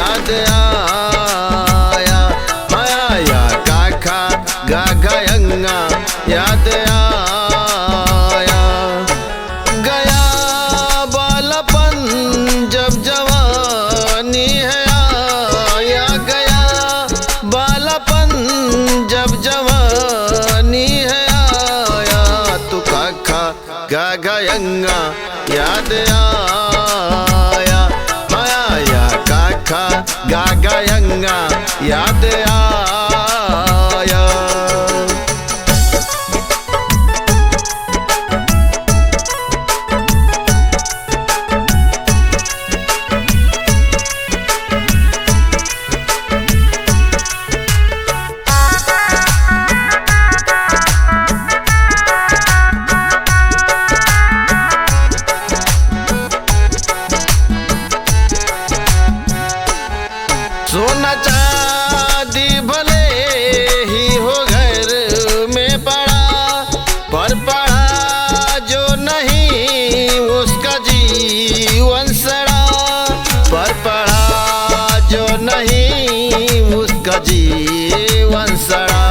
याद आया, आया काका गा गयंगा याद आया। गया बालपन जब जवानी है आया, गया बालपन जब जवानी है आया। तू काका गा गयंगा याद आया, आया काका गा गयंगा याद आया। सोना चांदी भले ही हो घर में पड़ा, पर पड़ा जो नहीं उसका जीवन सड़ा। पर पड़ा जो नहीं उसका जीवन सड़ा।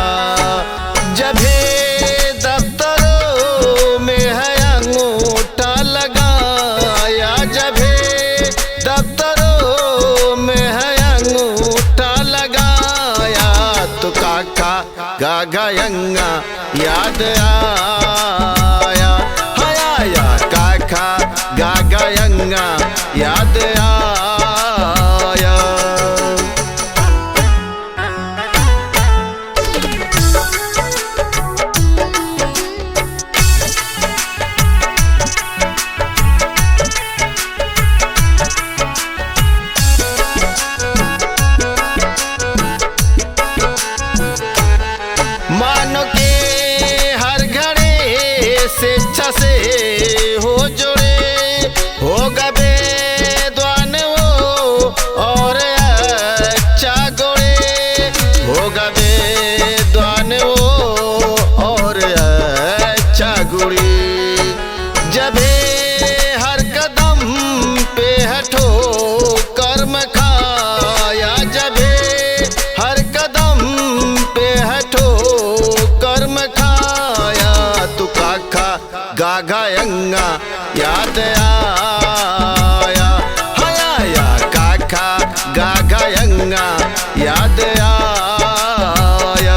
जब दफ्तरों में है अंगूठा लगाया, जब दफ्तरों में है अंगूठा लगाया। तो काका गा गयंगा याद आया, आया काका गा गयंगा याद आया। मानो के हर घड़े स्वेच्छा से हो जुड़े, हो गए द्वान वो और अच्छा गोड़े। हो गए द्वान वो और अच्छा गुड़ी। जब हर कदम पे हठो कर्म खाया, जब हर कदम पे हठो कर्म खाया। तू काका गा गयंगा याद आया, आया काका गा गयंगा याद आया।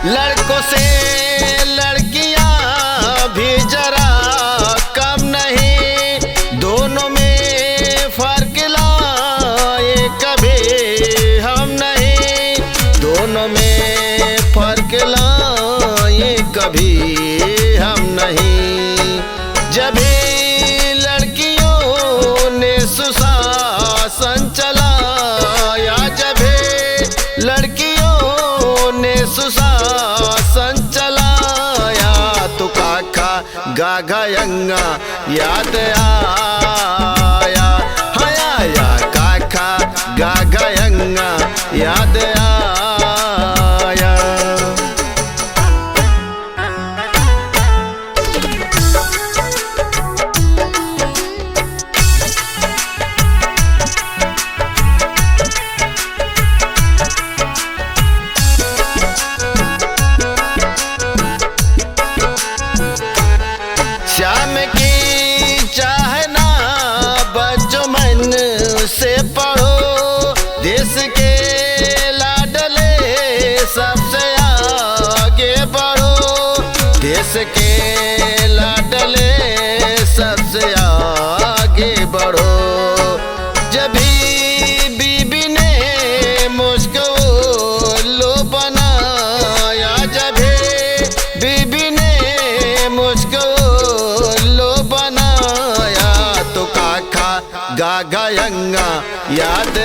लड़कों से लड़कियां भी जरा कम नहीं, दोनों में फर्क लाए कभी हम नहीं। दोनों में फर्क लाए कभी हम नहीं। जब लड़कियों ने सुशासन चलाया, जब लड़कियों ने सुशासन चलाया। तो काका गा गयंगा याद आया, आया काका गा गयंगा याद आया। श्याम की चाहना बच्चों मन से पढ़ो, देश के लाडले सबसे आगे बढ़ो। देश के लाडले सबसे आगे बढ़ो। जब बीबी ने मुझको लो बनाया, जब बीबी ने मुझको लो बनाया। तो काका गा गयंगा याद